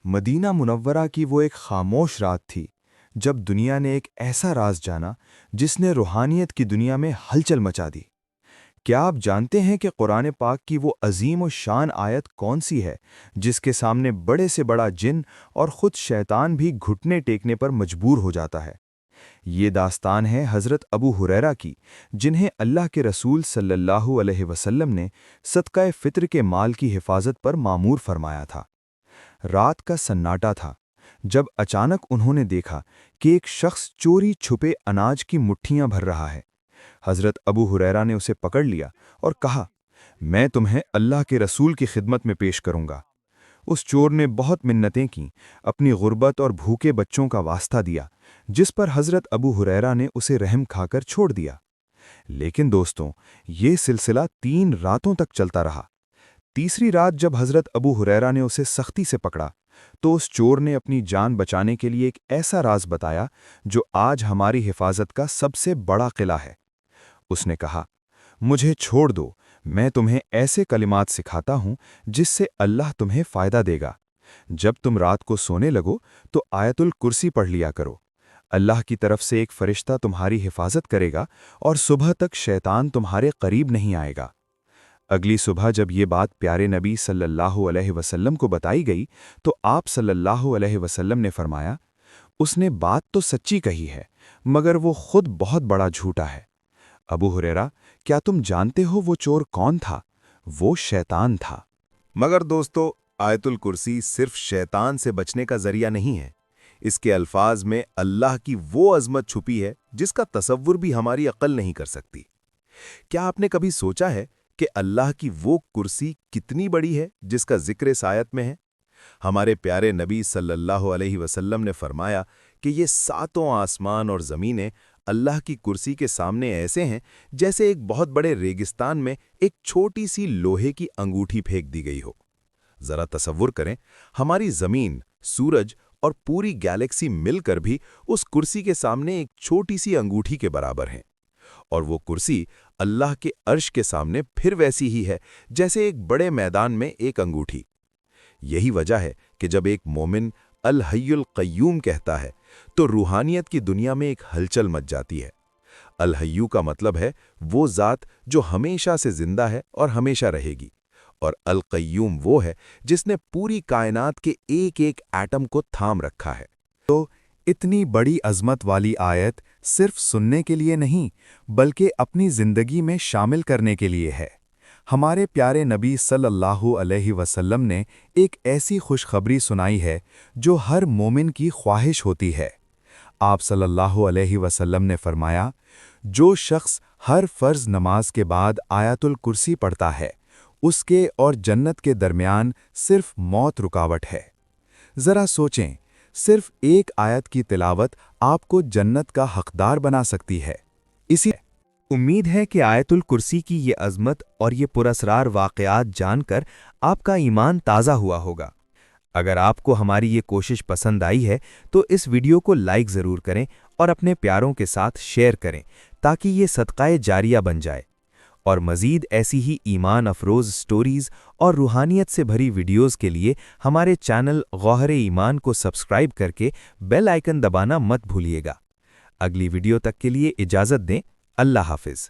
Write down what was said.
مدینہ منورہ کی وہ ایک خاموش رات تھی جب دنیا نے ایک ایسا راز جانا جس نے روحانیت کی دنیا میں ہلچل مچا دی۔ کیا آپ جانتے ہیں کہ قرآن پاک کی وہ عظیم و شان آیت کون سی ہے جس کے سامنے بڑے سے بڑا جن اور خود شیطان بھی گھٹنے ٹیکنے پر مجبور ہو جاتا ہے؟ یہ داستان ہے حضرت ابو ہریرہ کی، جنہیں اللہ کے رسول صلی اللہ علیہ وسلم نے صدقہ فطر کے مال کی حفاظت پر مامور فرمایا تھا۔ رات کا سناٹا تھا جب اچانک انہوں نے دیکھا کہ ایک شخص چوری چھپے اناج کی مٹھیاں بھر رہا ہے۔ حضرت ابو ہریرہ نے اسے پکڑ لیا اور کہا، میں تمہیں اللہ کے رسول کی خدمت میں پیش کروں گا۔ اس چور نے بہت منتیں کیں، اپنی غربت اور بھوکے بچوں کا واسطہ دیا، جس پر حضرت ابو ہریرہ نے اسے رحم کھا کر چھوڑ دیا۔ لیکن دوستوں، یہ سلسلہ 3 راتوں تک چلتا رہا۔ تیسری رات جب حضرت ابو ہریرہ نے اسے سختی سے پکڑا تو اس چور نے اپنی جان بچانے کے لیے ایک ایسا راز بتایا جو آج ہماری حفاظت کا سب سے بڑا قلعہ ہے۔ اس نے کہا، مجھے چھوڑ دو، میں تمہیں ایسے کلمات سکھاتا ہوں جس سے اللہ تمہیں فائدہ دے گا۔ جب تم رات کو سونے لگو تو آیت الکرسی پڑھ لیا کرو۔ اللہ کی طرف سے ایک فرشتہ تمہاری حفاظت کرے گا اور صبح تک شیطان تمہارے قریب نہیں آئے گا۔ اگلی صبح جب یہ بات پیارے نبی صلی اللہ علیہ وسلم کو بتائی گئی تو آپ صلی اللہ علیہ وسلم نے فرمایا، اس نے بات تو سچی کہی ہے مگر وہ خود بہت بڑا جھوٹا ہے۔ ابو ہریرہ، کیا تم جانتے ہو وہ چور کون تھا؟ وہ شیطان تھا۔ مگر دوستو، آیت الکرسی صرف شیطان سے بچنے کا ذریعہ نہیں ہے۔ اس کے الفاظ میں اللہ کی وہ عظمت چھپی ہے جس کا تصور بھی ہماری عقل نہیں کر سکتی۔ کیا آپ نے کبھی سوچا ہے کہ اللہ کی وہ کرسی کتنی بڑی ہے جس کا ذکر اس آیت میں ہے؟ ہمارے پیارے نبی صلی اللہ علیہ وسلم نے فرمایا کہ یہ 7 آسمان اور زمینیں اللہ کی کرسی کے سامنے ایسے ہیں جیسے ایک بہت بڑے ریگستان میں ایک چھوٹی سی لوہے کی انگوٹھی پھینک دی گئی ہو۔ ذرا تصور کریں، ہماری زمین، سورج اور پوری گیلیکسی مل کر بھی اس کرسی کے سامنے ایک چھوٹی سی انگوٹھی کے برابر ہیں، اور وہ کرسی اللہ کے عرش کے سامنے پھر ویسی ہی ہے جیسے ایک بڑے میدان میں ایک انگوٹھی۔ یہی وجہ ہے کہ جب ایک مومن الحی القیوم کہتا ہے تو روحانیت کی دنیا میں ایک ہلچل مچ جاتی ہے۔ الحیو کا مطلب ہے وہ ذات جو ہمیشہ سے زندہ ہے اور ہمیشہ رہے گی، اور القیوم وہ ہے جس نے پوری کائنات کے ایک ایک ایٹم کو تھام رکھا ہے۔ تو اتنی بڑی عظمت والی آیت صرف سننے کے لیے نہیں بلکہ اپنی زندگی میں شامل کرنے کے لیے ہے۔ ہمارے پیارے نبی صلی اللہ علیہ وسلم نے ایک ایسی خوشخبری سنائی ہے جو ہر مومن کی خواہش ہوتی ہے۔ آپ صلی اللہ علیہ وسلم نے فرمایا، جو شخص ہر فرض نماز کے بعد آیت الکرسی پڑھتا ہے، اس کے اور جنت کے درمیان صرف موت رکاوٹ ہے۔ ذرا سوچیں، صرف ایک آیت کی تلاوت آپ کو جنت کا حقدار بنا سکتی ہے۔ اسی امید ہے کہ آیت الکرسی کی یہ عظمت اور یہ پراسرار واقعات جان کر آپ کا ایمان تازہ ہوا ہوگا۔ اگر آپ کو ہماری یہ کوشش پسند آئی ہے تو اس ویڈیو کو لائک ضرور کریں اور اپنے پیاروں کے ساتھ شیئر کریں تاکہ یہ صدقہ جاریہ بن جائے، اور مزید ایسی ہی ایمان افروز سٹوریز اور روحانیت سے بھری ویڈیوز کے لیے ہمارے چینل گوہر ایمان کو سبسکرائب کر کے بیل آئیکن دبانا مت بھولیے گا۔ اگلی ویڈیو تک کے لیے اجازت دیں۔ اللہ حافظ۔